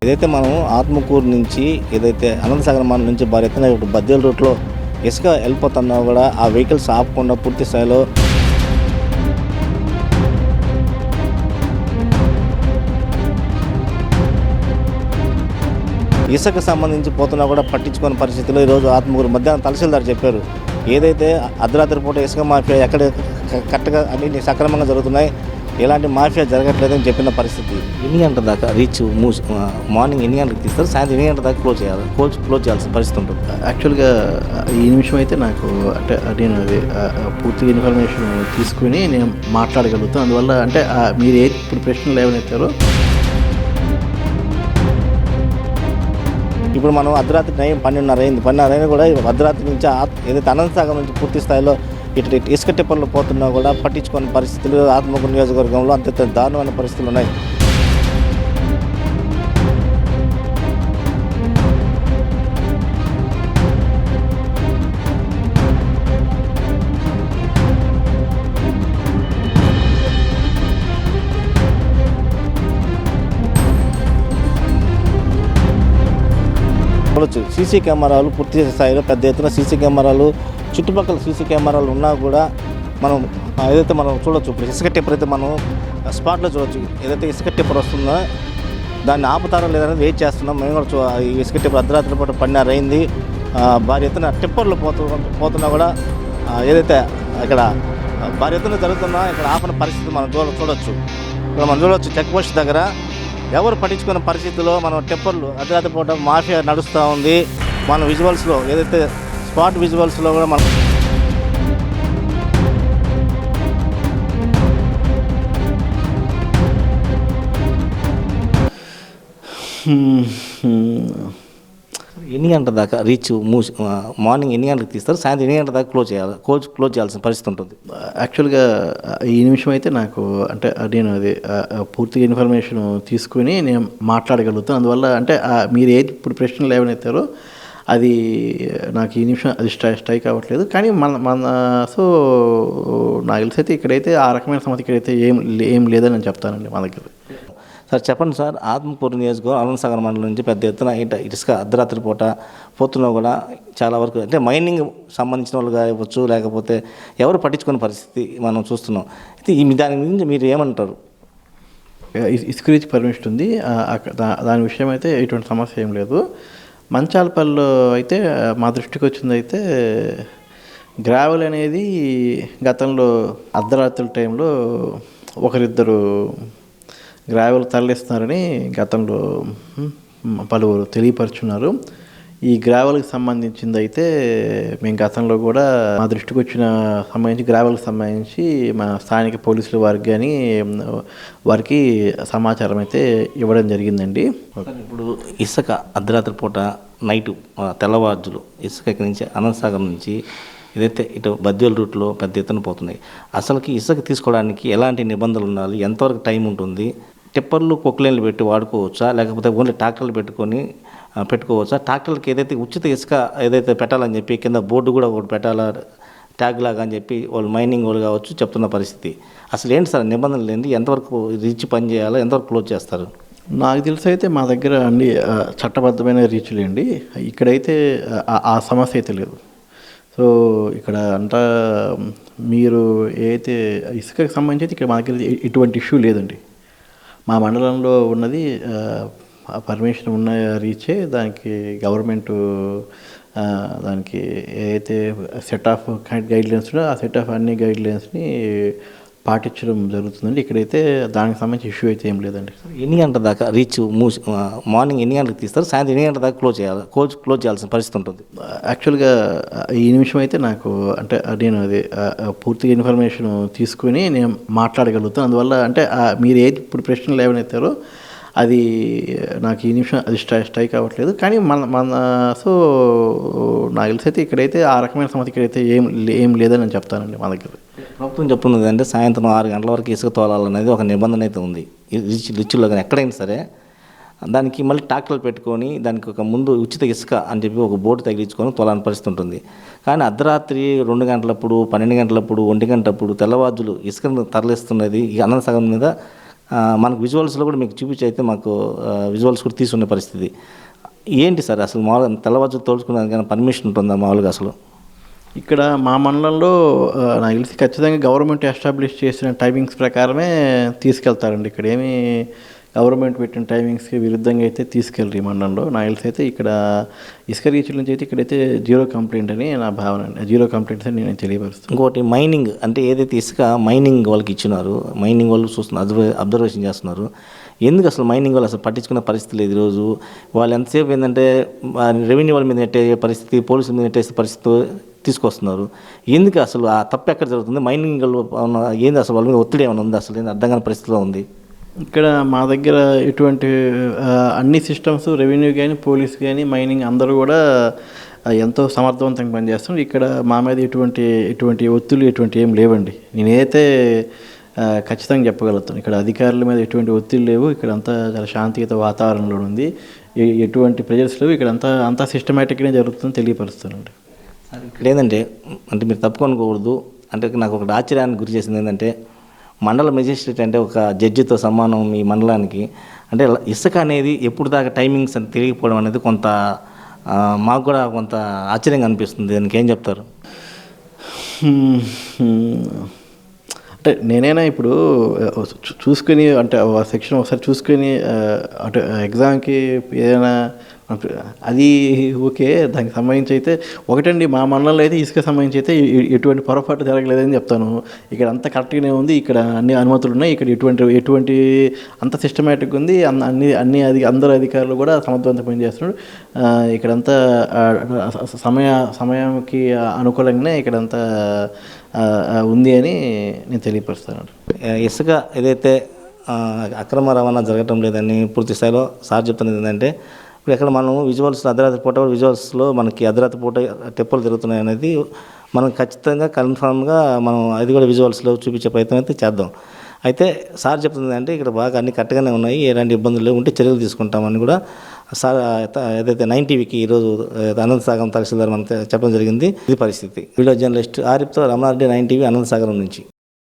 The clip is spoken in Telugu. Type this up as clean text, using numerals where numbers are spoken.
ఏదైతే మనం ఆత్మకూరు నుంచి ఏదైతే అనంతసాగర్ మండలం నుంచి భారీ ఎత్తున ఇప్పుడు బద్వేలు రూట్లో ఇసుక వెళ్ళిపోతున్నా కూడా ఆ వెహికల్స్ ఆపకుండా పూర్తి స్థాయిలో ఇసుక సంబంధించి పోతున్నా కూడా పట్టించుకునే పరిస్థితిలో ఈరోజు ఆత్మకూరు మధ్యాహ్నం తహసీల్దార్ చెప్పారు. ఏదైతే అర్ధరాత్రి పూట ఇసుక మాఫియా ఎక్కడ కరెక్ట్గా అన్ని సక్రమంగా జరుగుతున్నాయి, ఎలాంటి మాఫియా జరగట్లేదని చెప్పిన పరిస్థితి. ఎన్ని గంటల దాకా రీచ్ మార్నింగ్ ఎన్ని గంటలకు తీస్తారు, సాయంత్రం ఎన్ని గంటల దాకా క్లోజ్ చేయాల్సిన పరిస్థితి ఉంటుంది. యాక్చువల్గా ఈ నిమిషం అయితే నాకు అంటే నేను అది పూర్తిగా ఇన్ఫర్మేషన్ తీసుకుని నేను మాట్లాడగలుగుతాను. అందువల్ల అంటే మీరు ఇప్పుడు ప్రశ్నలు ఏమైనా ఇప్పుడు మనం అర్ధరాత్రి టైం 12:30 అయింది. 12:30 అయినా కూడా అర్ధరాత్రి నుంచి ఏదైతే అనంతసాగర్ నుంచి పూర్తి స్థాయిలో ఇటు ఇసుక టిప్పర్లు పోతున్నా కూడా పట్టించుకునే పరిస్థితులు ఆత్మకూరు నియోజకవర్గంలో అంత దారుణమైన పరిస్థితులు ఉన్నాయి. చూడొచ్చు సీసీ కెమెరాలు పూర్తి స్థాయిలో పెద్ద ఎత్తున సీసీ కెమెరాలు చుట్టుపక్కల సీసీ కెమెరాలు ఉన్నా కూడా మనం ఏదైతే మనం చూడొచ్చు. ఇప్పుడు ఇసుక టిప్పర్ అయితే మనం స్పాట్లో చూడొచ్చు. ఏదైతే ఇసుక టిప్పర్ వస్తుందో దాన్ని ఆపుతారో లేదని వెయిట్ చేస్తున్నాం. మేము కూడా ఈ ఇసుక టిప్పర్ అర్ధరాత్రి పూట 12:30 అయింది. భారీ ఎత్తున టిప్పర్లు పోతున్నా కూడా ఏదైతే ఇక్కడ భారీ ఎత్తున జరుగుతున్నా ఇక్కడ ఆపన పరిస్థితి మనం చూడొచ్చు. ఇక్కడ మనం చూడొచ్చు చెక్ పోస్ట్ దగ్గర ఎవరు పట్టించుకున్న పరిస్థితిలో మనం టిప్పర్లు అర్ధరాత్రి పూట మాఫియా నడుస్తూ ఉంది. మన విజువల్స్లో ఏదైతే స్పాట్ విజువల్స్లో కూడా మనం ఎన్ని గంటల దాకా రీచ్ మార్నింగ్ ఎన్ని గంటలకు తీస్తారు, సాయంత్రం ఎన్ని గంటల దాకా క్లోజ్ చేయాల్సిన పరిస్థితి ఉంటుంది. యాక్చువల్గా ఈ నిమిషం అయితే నాకు అంటే నేను అది పూర్తిగా ఇన్ఫర్మేషన్ తీసుకుని నేను మాట్లాడగలుగుతాను. అందువల్ల అంటే మీరు ఇప్పుడు ప్రశ్నలు ఏమైనా అది నాకు ఈ నిమిషం అది స్ట్రైక్ అవ్వట్లేదు. కానీ మన సో నాకు తెలిసి అయితే ఇక్కడైతే ఆ రకమైన సమస్య ఇక్కడైతే ఏం లేదని నేను చెప్తానండి మా దగ్గర. సార్ చెప్పండి సార్, ఆత్మకూరు నియోజకవర్గం అనంతసాగర్ మండలం నుంచి పెద్ద ఎత్తున ఇసుక అర్ధరాత్రి పూట పోతున్నా కూడా చాలా వరకు అంటే మైనింగ్ సంబంధించిన వాళ్ళు కావచ్చు, లేకపోతే ఎవరు పట్టించుకునే పరిస్థితి మనం చూస్తున్నాం. అయితే దాని గురించి మీరు ఏమంటారు? ఇసుక రీచ్ పర్మిషన్ ఉంది, దాని విషయం అయితే ఎటువంటి సమస్య ఏం లేదు. మంచాలపల్లిలో అయితే మా దృష్టికి వచ్చింది అయితే గ్రావెల్ అనేది గతంలో అర్ధరాత్రుల టైంలో ఒకరిద్దరు గ్రావెల్ తరలిస్తున్నారని గతంలో పలువురు తెలియపరుచున్నారు. ఈ గ్రావెల్కి సంబంధించింది అయితే మేము గతంలో కూడా మా దృష్టికి సంబంధించి గ్రావెల్కి సంబంధించి మా స్థానిక పోలీసుల వారికి సమాచారం అయితే ఇవ్వడం జరిగిందండి. ఇప్పుడు ఇసుక అర్ధరాత్రి పూట నైటు తెల్లవారుజులు ఇసుక ఇక్కడి నుంచి అనంతసాగర్ నుంచి ఏదైతే ఇటు బద్వేలు రూట్లో పెద్ద ఎత్తున పోతున్నాయి. అసలుకి ఇసుక తీసుకోవడానికి ఎలాంటి నిబంధనలు ఉండాలి, ఎంతవరకు టైం ఉంటుంది, టిప్పర్లు కొక్లైన్లు పెట్టి వాడుకోవచ్చా, లేకపోతే ఓన్లీ ట్రాక్టర్లు పెట్టుకోవచ్చా, ట్రాక్టర్లకి ఏదైతే ఉచిత ఇసుక ఏదైతే పెట్టాలని చెప్పి కింద బోర్డు కూడా ఒకటి పెట్టాలా ట్యాగ్ లాగా అని చెప్పి వాళ్ళు మైనింగ్ వాళ్ళు కావచ్చు చెప్తున్న పరిస్థితి. అసలు ఏంటి సార్ నిబంధనలు ఏంటి, ఎంతవరకు రీచ్ పని చేయాలో, ఎంతవరకు క్లోజ్ చేస్తారు? నాకు తెలిసి అయితే మా దగ్గర అన్ని చట్టబద్ధమైన రీచ్లు అండి. ఇక్కడైతే ఆ సమస్య అయితే లేదు. సో ఇక్కడ అంతా మీరు ఏదైతే ఇసుకకి సంబంధించి అయితే ఇక్కడ మా దగ్గర ఎటువంటి ఇష్యూ లేదండి. మా మండలంలో ఉన్నది పర్మిషన్ ఉన్న రీచే. దానికి గవర్నమెంటు దానికి ఏదైతే సెట్ ఆఫ్ గైడ్లైన్స్ ఆ సెట్ ఆఫ్ అన్ని గైడ్లైన్స్ని పాటించడం జరుగుతుందండి. ఇక్కడైతే దానికి సంబంధించి ఇష్యూ అయితే ఏం లేదండి. ఎన్ని గంటల దాకా రీచ్ మార్నింగ్ ఎన్ని గంటలకు తీస్తారు, సాయంత్రం ఎన్ని గంటల దాకా క్లోజ్ చేయాల్సిన పరిస్థితి ఉంటుంది. యాక్చువల్గా ఈ నిమిషం అయితే నాకు అంటే నేను అది పూర్తిగా ఇన్ఫర్మేషన్ తీసుకుని నేను మాట్లాడగలుగుతాను. అందువల్ల అంటే మీరు ఇప్పుడు ప్రశ్నలు ఏమైనా అది నాకు ఈ నిమిషం అది స్ట్రైక్ అవ్వట్లేదు. కానీ మన సో నాకు తెలిసి అయితే ఇక్కడైతే ఆ రకమైన సమస్య ఇక్కడైతే ఏం లేదని నేను చెప్తానండి మా దగ్గర. ప్రభుత్వం చెప్తున్నది అంటే సాయంత్రం 6 గంటల వరకు ఇసుక తోలాలనేది ఒక నిబంధన అయితే ఉంది రిచ్లో. కానీ ఎక్కడైనా సరే దానికి మళ్ళీ ట్రాక్టర్లు పెట్టుకొని దానికి ఒక ముందు ఉచిత ఇసుక అని చెప్పి ఒక బోర్డు తగిలించుకొని తోలాని పరిస్థితి ఉంటుంది. కానీ అర్ధరాత్రి 2 గంటలప్పుడు, 12 గంటలప్పుడు, 1 గంటప్పుడు తెల్లవారుజులు ఇసుకను తరలిస్తున్నది ఈ అనంతసాగర్ మీద మనకు విజువల్స్లో కూడా మీకు చూపించి అయితే మాకు విజువల్స్ కూడా తీసుకునే పరిస్థితి. ఏంటి సార్ అసలు మామూలుగా తెల్లవారు తోలుచుకున్నాను కానీ పర్మిషన్ ఉంటుందా మామూలుగా అసలు? ఇక్కడ మా మండలంలో నాకు తెలిసి ఖచ్చితంగా గవర్నమెంట్ ఎస్టాబ్లిష్ చేసిన టైమింగ్స్ ప్రకారమే తీసుకెళ్తారండి. ఇక్కడ ఏమీ గవర్నమెంట్ పెట్టిన టైమింగ్స్కి విరుద్ధంగా అయితే తీసుకెళ్ళరు ఈ మండలంలో. నాకు తెలిసి అయితే ఇక్కడ ఇసుక రీచ్ల నుంచి అయితే ఇక్కడైతే జీరో కంప్లైంట్ అని నా భావన అండి. జీరో కంప్లైంట్స్ అని నేను తెలియపరుస్తాను. ఇంకోటి మైనింగ్ అంటే ఏదైతే ఇసుక మైనింగ్ వాళ్ళకి ఇచ్చినారు, మైనింగ్ వాళ్ళు చూస్తున్నారు, అబ్జర్వేషన్ చేస్తున్నారు. ఎందుకు అసలు మైనింగ్ వాళ్ళు అసలు పట్టించుకునే పరిస్థితి లేదు ఈరోజు. వాళ్ళు ఎంతసేపు ఏంటంటే రెవెన్యూ వాళ్ళ మీద నెట్టే పరిస్థితి, పోలీసుల మీద నెట్టేసే పరిస్థితి తీసుకొస్తున్నారు. ఎందుకు అసలు ఆ తప్పు ఎక్కడ జరుగుతుంది? మైనింగ్ ఏంది అసలు వాళ్ళ మీద ఒత్తిడి ఏమైనా ఉంది? అసలు ఏంది అర్థం కాని పరిస్థితిలో ఉంది. ఇక్కడ మా దగ్గర ఎటువంటి అన్ని సిస్టమ్స్ రెవెన్యూ కానీ పోలీస్ కానీ మైనింగ్ అందరూ కూడా ఎంతో సమర్థవంతంగా పనిచేస్తున్నారు. ఇక్కడ మా మీద ఎటువంటి ఒత్తిళ్ళు ఎటువంటి ఏం లేవండి. నేనైతే ఖచ్చితంగా చెప్పగలుగుతాను. ఇక్కడ అధికారుల మీద ఎటువంటి ఒత్తిడి లేవు. ఇక్కడ అంతా చాలా శాంతియుత వాతావరణంలో ఉంది. ఎటువంటి ప్రెజర్స్ లేవు. ఇక్కడ అంతా సిస్టమేటిక్గానే జరుగుతుందని తెలియపరుస్తానండి. ఇక్కడ ఏంటంటే అంటే మీరు తప్పుకోనుకోకూడదు. అంటే నాకు ఒక ఆశ్చర్యానికి గురి చేసింది ఏంటంటే మండల మెజిస్ట్రేట్ అంటే ఒక జడ్జితో సమానం ఈ మండలానికి. అంటే ఇసుక అనేది ఎప్పుడు దాకా టైమింగ్స్ అని తెలియకపోవడం అనేది కొంత మాకు కూడా కొంత ఆశ్చర్యంగా అనిపిస్తుంది. దానికి ఏం చెప్తారు? అంటే నేనైనా ఇప్పుడు చూసుకొని అంటే సెక్షన్ ఒకసారి చూసుకొని అంటే ఎగ్జామ్కి ఏదైనా అది ఓకే, దానికి సంబంధించి అయితే ఒకటండి మా మండలంలో అయితే ఇసుక సంబంధించి అయితే ఎటువంటి పొరపాటు జరగలేదని చెప్తాను. ఇక్కడ అంతా కరెక్ట్గానే ఉంది. ఇక్కడ అన్ని అనుమతులు ఉన్నాయి. ఇక్కడ ఎటువంటి అంత సిస్టమేటిక్ ఉంది. అందరు అధికారులు కూడా సమర్థవంతంగా పనిచేస్తున్నాడు. ఇక్కడంతా సమయానికి అనుకూలంగానే ఇక్కడంతా ఉంది అని నేను తెలియపరుస్తాను. ఇసుక ఏదైతే అక్రమ రవాణా జరగటం లేదని పూర్తి స్థాయిలో సార్ చెప్తున్నది ఏంటంటే ఇప్పుడు ఎక్కడ మనం విజువల్స్ అర్ధరాత్రి పూట విజువల్స్లో మనకి అర్ధరాత్రి పూట టెప్పులు జరుగుతున్నాయి అనేది మనం ఖచ్చితంగా కన్ఫామ్గా మనం అది కూడా విజువల్స్లో చూపించే ప్రయత్నం అయితే చేద్దాం. అయితే సార్ చెప్తుంది అంటే ఇక్కడ బాగా అన్ని కరెక్ట్గానే ఉన్నాయి, ఎలాంటి ఇబ్బందులు ఉంటే చర్యలు తీసుకుంటామని కూడా సార్ ఏదైతే 9 టీవీకి ఈరోజు అనంతసాగరం తహసీల్దార్ మనకు చెప్పడం జరిగింది. ఇది పరిస్థితి. వీడియో జర్నలిస్ట్ ఆరిఫ్తో రమణారెడ్డి, 9 టీవీ అనంతసాగరం నుంచి.